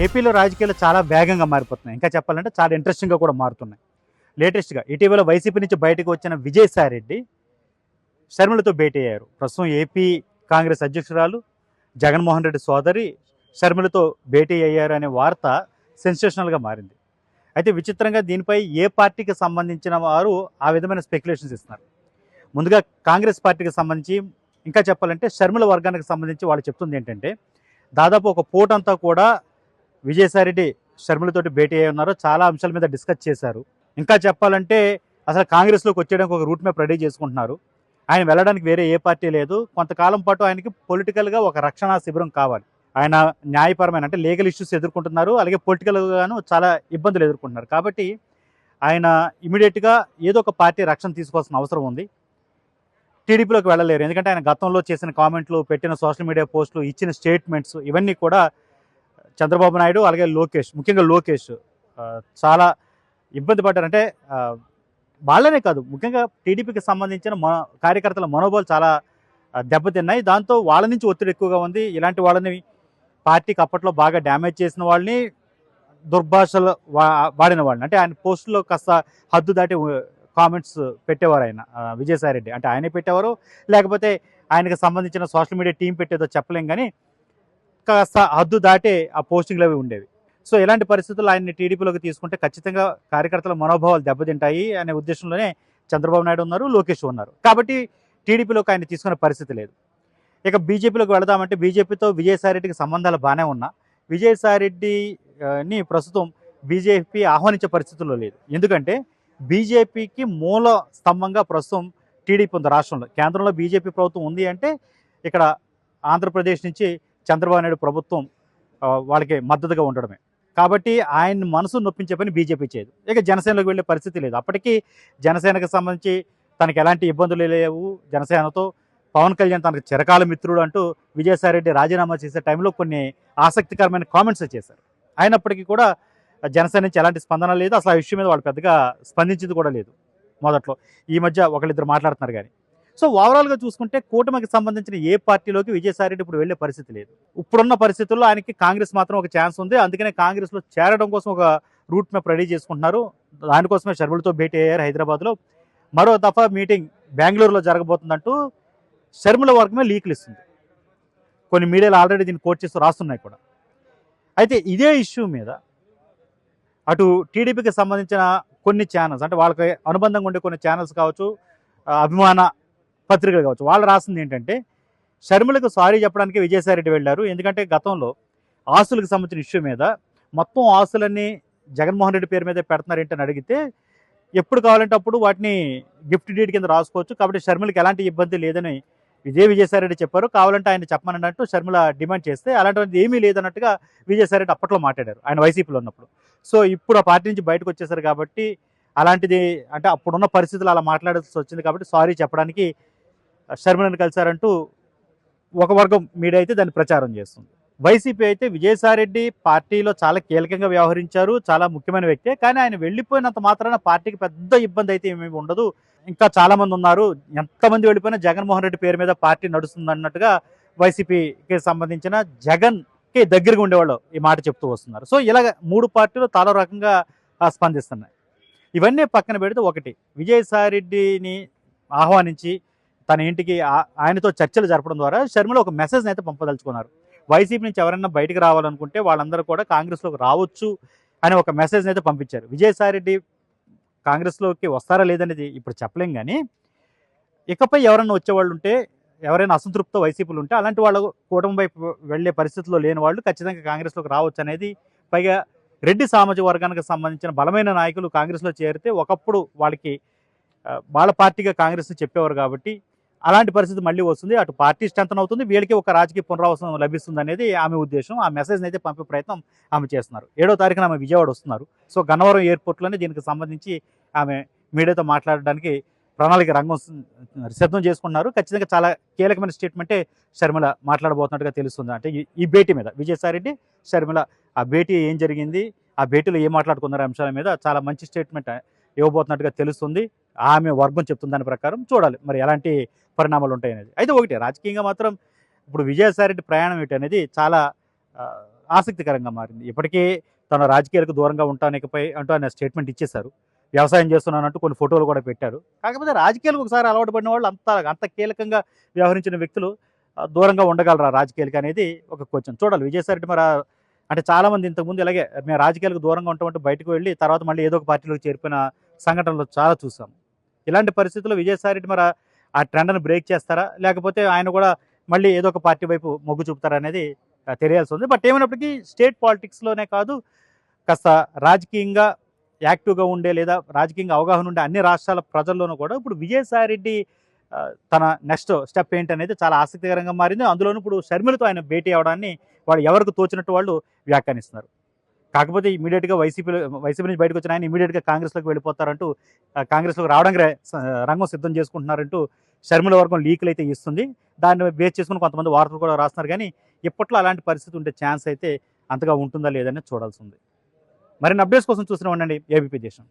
ఏపీలో రాజకీయాలు చాలా వేగంగా మారిపోతున్నాయి. ఇంకా చెప్పాలంటే చాలా ఇంట్రెస్టింగ్గా కూడా మారుతున్నాయి. లేటెస్ట్‌గా ఇటీవల వైసీపీ నుంచి బయటకు వచ్చిన విజయసాయిరెడ్డి షర్మిలతో భేటీ అయ్యారు. ప్రస్తుతం ఏపీ కాంగ్రెస్ అధ్యక్షురాలు జగన్మోహన్ రెడ్డి సోదరి షర్మిలతో భేటీ అయ్యారు అనే వార్త సెన్సేషనల్గా మారింది. అయితే విచిత్రంగా దీనిపై ఏ పార్టీకి సంబంధించిన వారు ఆ విధమైన స్పెక్యులేషన్స్ ఇస్తున్నారు. ముందుగా కాంగ్రెస్ పార్టీకి సంబంధించి ఇంకా చెప్పాలంటే షర్మిల వర్గానికి సంబంధించి వాళ్ళు చెప్తుంది ఏంటంటే దాదాపు ఒక పూటంతా కూడా విజయసాయిరెడ్డి షర్మిలతోటి భేటీ అయి ఉన్నారు. చాలా అంశాల మీద డిస్కస్ చేశారు. ఇంకా చెప్పాలంటే అసలు కాంగ్రెస్లోకి వచ్చేయడానికి ఒక రూట్ మ్యాప్ రెడీ చేసుకుంటున్నారు. ఆయన వెళ్ళడానికి వేరే ఏ పార్టీ లేదు. కొంతకాలం పాటు ఆయనకి పొలిటికల్గా ఒక రక్షణ శిబిరం కావాలి. ఆయన న్యాయపరమైన అంటే లీగల్ ఇష్యూస్ ఎదుర్కొంటున్నారు. అలాగే పొలిటికల్గాను చాలా ఇబ్బందులు ఎదుర్కొంటున్నారు. కాబట్టి ఆయన ఇమీడియట్గా ఏదో ఒక పార్టీ రక్షణ తీసుకోవాల్సిన అవసరం ఉంది. టీడీపీలోకి వెళ్ళలేరు. ఎందుకంటే ఆయన గతంలో చేసిన కామెంట్లు, పెట్టిన సోషల్ మీడియా పోస్టులు, ఇచ్చిన స్టేట్మెంట్స్ ఇవన్నీ కూడా చంద్రబాబు నాయుడు అలాగే లోకేష్, ముఖ్యంగా లోకేష్ చాలా ఇబ్బంది పడ్డారు. అంటే వాళ్ళనే కాదు, ముఖ్యంగా టీడీపీకి సంబంధించిన కార్యకర్తల మనోబోలు చాలా దెబ్బతిన్నాయి. దాంతో వాళ్ళ నుంచి ఒత్తిడి ఎక్కువగా ఉంది. ఇలాంటి వాళ్ళని పార్టీకి అప్పట్లో బాగా డ్యామేజ్ చేసిన వాళ్ళని, దుర్భాషలు వాడిన వాళ్ళని, అంటే ఆయన పోస్టులో కాస్త హద్దు దాటి కామెంట్స్ పెట్టేవారు ఆయన విజయసాయిరెడ్డి. అంటే ఆయనే పెట్టేవారు, లేకపోతే ఆయనకు సంబంధించిన సోషల్ మీడియా టీం పెట్టేదో చెప్పలేం, కానీ కాస్త హద్దు దాటే ఆ పోస్టింగ్లు అవి ఉండేవి. సో ఇలాంటి పరిస్థితుల్లో ఆయన్ని టీడీపీలోకి తీసుకుంటే ఖచ్చితంగా కార్యకర్తల మనోభావాలు దెబ్బతింటాయి అనే ఉద్దేశంలోనే చంద్రబాబు నాయుడు ఉన్నారు, లోకేష్ ఉన్నారు. కాబట్టి టీడీపీలోకి ఆయన తీసుకునే పరిస్థితి లేదు. ఇక బీజేపీలోకి వెళదామంటే బీజేపీతో విజయసాయిరెడ్డికి సంబంధాలు బాగానే ఉన్నా విజయసాయిరెడ్డిని ప్రస్తుతం బీజేపీ ఆహ్వానించే పరిస్థితుల్లో లేదు. ఎందుకంటే బీజేపీకి మూల స్తంభంగా ప్రస్తుతం టీడీపీ ఉంది రాష్ట్రంలో. కేంద్రంలో బీజేపీ ప్రభుత్వం ఉంది అంటే ఇక్కడ ఆంధ్రప్రదేశ్ నుంచి చంద్రబాబు నాయుడు ప్రభుత్వం వాళ్ళకి మద్దతుగా ఉండడమే. కాబట్టి ఆయన మనసు నొప్పించే పని బీజేపీ చేయదు. ఇక జనసేనలోకి వెళ్ళే పరిస్థితి లేదు. అప్పటికీ జనసేనకు సంబంధించి తనకి ఎలాంటి ఇబ్బందులు లేవు. జనసేనతో పవన్ కళ్యాణ్ తనకు చిరకాల మిత్రుడు అంటూ విజయసాయిరెడ్డి రాజీనామా చేసే టైంలో కొన్ని ఆసక్తికరమైన కామెంట్స్ చేశారు. అయినప్పటికీ కూడా జనసేన నుంచి ఎలాంటి స్పందన లేదు. అసలు ఆ విషయం మీద వాళ్ళు పెద్దగా స్పందించింది కూడా లేదు మొదట్లో. ఈ మధ్య ఒకళ్ళిద్దరు మాట్లాడుతున్నారు కానీ. సో ఓవరాల్గా చూసుకుంటే కూటమికి సంబంధించిన ఏ పార్టీలోకి విజయసాయిరెడ్డి ఇప్పుడు వెళ్ళే పరిస్థితి లేదు. ఇప్పుడున్న పరిస్థితుల్లో ఆయనకి కాంగ్రెస్ మాత్రం ఒక ఛాన్స్ ఉంది. అందుకనే కాంగ్రెస్లో చేరడం కోసం ఒక రూట్ మ్యాప్ రెడీ చేసుకుంటున్నారు. దానికోసమే షర్మిలతో భేటీ అయ్యారు హైదరాబాద్లో. మరో దఫా మీటింగ్ బెంగళూరులో జరగబోతుందంటూ షర్మిల వర్గమే లీకులు ఇస్తుంది. కొన్ని మీడియాలు ఆల్రెడీ దీన్ని కోట్ చేస్తూ రాస్తున్నాయి కూడా. అయితే ఇదే ఇష్యూ మీద అటు టీడీపీకి సంబంధించిన కొన్ని ఛానల్స్, అంటే వాళ్ళకి అనుబంధంగా ఉండే కొన్ని ఛానల్స్ కావచ్చు, అభిమాన పత్రికలు కావచ్చు, వాళ్ళు రాసింది ఏంటంటే షర్మిలకు సారీ చెప్పడానికి విజయసాయిరెడ్డి వెళ్ళారు. ఎందుకంటే గతంలో ఆస్తులకు సంబంధించిన ఇష్యూ మీద మొత్తం ఆస్తులన్నీ జగన్మోహన్ రెడ్డి పేరు మీద పెడుతున్నారు ఏంటని అడిగితే ఎప్పుడు కావాలంటే అప్పుడు వాటిని గిఫ్ట్ డీడ్ కింద రాసుకోవచ్చు, కాబట్టి షర్మిలకి ఎలాంటి ఇబ్బంది లేదని విజయసాయిరెడ్డి చెప్పారు. కావాలంటే ఆయన చెప్పమన్నట్టు షర్మిల డిమాండ్ చేస్తే అలాంటిది ఏమీ లేదన్నట్టుగా విజయసాయిరెడ్డి అప్పట్లో మాట్లాడారు ఆయన వైసీపీలో ఉన్నప్పుడు. సో ఇప్పుడు ఆ పార్టీ నుంచి బయటకు వచ్చేసారు కాబట్టి అలాంటిది, అంటే అప్పుడున్న పరిస్థితులు అలా మాట్లాడాల్సి వచ్చింది కాబట్టి సారీ చెప్పడానికి షర్మిలను కలిశారంటూ ఒక వర్గం మీడియా అయితే దాన్ని ప్రచారం చేస్తుంది. వైసీపీ అయితే విజయసాయిరెడ్డి పార్టీలో చాలా కీలకంగా వ్యవహరించారు, చాలా ముఖ్యమైన వ్యక్తే, కానీ ఆయన వెళ్ళిపోయినంత మాత్రాన పార్టీకి పెద్ద ఇబ్బంది అయితే ఏమీ ఉండదు. ఇంకా చాలా మంది ఉన్నారు, ఎంతమంది వెళ్ళిపోయినా జగన్మోహన్ రెడ్డి పేరు మీద పార్టీ నడుస్తుంది అన్నట్టుగా వైసీపీకి సంబంధించిన జగన్కి దగ్గరగా ఉండేవాళ్ళు ఈ మాట చెప్తూ వస్తున్నారు. సో ఇలాగ మూడు పార్టీలు చాలా రకంగా స్పందిస్తున్నాయి. ఇవన్నీ పక్కన పెడితే ఒకటి, విజయసాయిరెడ్డిని ఆహ్వానించి తన ఇంటికి ఆయనతో చర్చలు జరపడం ద్వారా షర్మిల ఒక మెసేజ్ని అయితే పంపదలుచుకున్నారు. వైసీపీ నుంచి ఎవరైనా బయటకు రావాలనుకుంటే వాళ్ళందరూ కూడా కాంగ్రెస్లోకి రావచ్చు అని ఒక మెసేజ్ని అయితే పంపించారు. విజయసాయిరెడ్డి కాంగ్రెస్లోకి వస్తారా లేదనేది ఇప్పుడు చెప్పలేం, కానీ ఇకపై ఎవరైనా వచ్చేవాళ్ళు ఉంటే, ఎవరైనా అసంతృప్త వైసీపీలు ఉంటే అలాంటి వాళ్ళు కూటమి వైపు వెళ్ళే పరిస్థితిలో లేని వాళ్ళు ఖచ్చితంగా కాంగ్రెస్లోకి రావచ్చు అనేది. పైగా రెడ్డి సామాజిక వర్గానికి సంబంధించిన బలమైన నాయకులు కాంగ్రెస్లో చేరితే ఒకప్పుడు వాళ్ళకి వాళ్ళ పార్టీగా కాంగ్రెస్ని చెప్పేవారు కాబట్టి అలాంటి పరిస్థితి మళ్ళీ వస్తుంది. అటు పార్టీ స్ట్రెంత్ అవుతుంది, వీళ్ళకి ఒక రాజకీయ పునరావాసం లభిస్తుంది అనేది ఆమె ఉద్దేశం. ఆ మెసేజ్ని అయితే పంపే ప్రయత్నం ఆమె చేస్తున్నారు. 7వ తారీఖున ఆమె విజయవాడ వస్తున్నారు. సో గన్నవరం ఎయిర్పోర్ట్లోనే దీనికి సంబంధించి ఆమె మీడియాతో మాట్లాడడానికి ప్రణాళిక రంగం సిద్ధం చేసుకున్నారు. ఖచ్చితంగా చాలా కీలకమైన స్టేట్మెంటే షర్మిల మాట్లాడబోతున్నట్టుగా తెలుస్తుంది. అంటే ఈ భేటీ మీద విజయసాయిరెడ్డి షర్మిల ఆ భేటీ ఏం జరిగింది, ఆ భేటీలో ఏం మాట్లాడుకున్నారు అంశాల మీద చాలా మంచి స్టేట్మెంట్ ఇవ్వబోతున్నట్టుగా తెలుస్తుంది. ఆమె వర్గం చెప్తుంది. దాని ప్రకారం చూడాలి మరి ఎలాంటి పరిణామాలు ఉంటాయి అనేది. అయితే ఒకటి రాజకీయంగా మాత్రం ఇప్పుడు విజయసాయిరెడ్డి ప్రయాణం ఏంటి అనేది చాలా ఆసక్తికరంగా మారింది. ఇప్పటికే తన రాజకీయాలకు దూరంగా ఉంటానికపై అంటూ ఆయన స్టేట్మెంట్ ఇచ్చేశారు. వ్యవసాయం చేస్తున్నానంటూ కొన్ని ఫోటోలు కూడా పెట్టారు. కాకపోతే రాజకీయాలకు ఒకసారి అలవాటు పడిన వాళ్ళు అంత కీలకంగా వ్యవహరించిన వ్యక్తులు దూరంగా ఉండగలరా రాజకీయాలకి అనేది ఒక క్వశ్చన్. చూడాలి విజయసాయి రెడ్డి మరి అంటే చాలామంది ఇంతకుముందు ఇలాగే మేము రాజకీయాలకు దూరంగా ఉంటామంటే బయటకు వెళ్ళి తర్వాత మళ్ళీ ఏదో ఒక పార్టీలోకి చేరిపోయిన సంఘటనలు చాలా చూసాం. ఇలాంటి పరిస్థితుల్లో విజయసాయి రెడ్డి మరి ఆ ట్రెండ్‌ని బ్రేక్ చేస్తారా? లేకపోతే ఆయన కూడా మళ్ళీ ఏదో ఒక పార్టీ వైపు మొగ్గు చూపుతారా అనేది తెలియాల్సి ఉంది. బట్ ఏమైనప్పటికీ స్టేట్ పాలిటిక్స్‌లోనే కాదు కాస్త రాజకీయంగా యాక్టివ్‌గా ఉండే లేదా రాజకీయంగా అవగాహన ఉండే అన్ని రాష్ట్రాల ప్రజల్లోనూ కూడా ఇప్పుడు విజయసాయి రెడ్డి తన నెక్స్ట్ స్టెప్ ఏంటనేది చాలా ఆసక్తికరంగా మారింది. అందులోనూ ఇప్పుడు షర్మిలతో ఆయన భేటీ అవ్వడాన్ని వాళ్ళు ఎవరికి తోచినట్టు వాళ్ళు వ్యాఖ్యానిస్తున్నారు. కాకపోతే ఇమ్మీడియట్‌గా వైసీపీ నుంచి బయటకు వచ్చిన ఆయన ఇమ్మీడియట్‌గా కాంగ్రెస్‌లోకి వెళ్ళిపోతారంటూ కాంగ్రెస్‌లోకి రావడానికి రంగం సిద్ధం చేసుకుంటున్నారంటూ షర్మిల వర్గం లీకులైతే ఇస్తుంది. దాన్ని బేస్ చేసుకొని కొంతమంది వార్తలు కూడా రాస్తున్నారు గానీ, ఇప్పట్లో అలాంటి పరిస్థితి ఉండే ఛాన్స్ అయితే అంతగా ఉంటుందా లేదనేది చూడాల్సి ఉంది. మరిన్ని అప్డేట్స్ కోసం చూస్తూనే ఉండండి ఏబీపీ దేశం.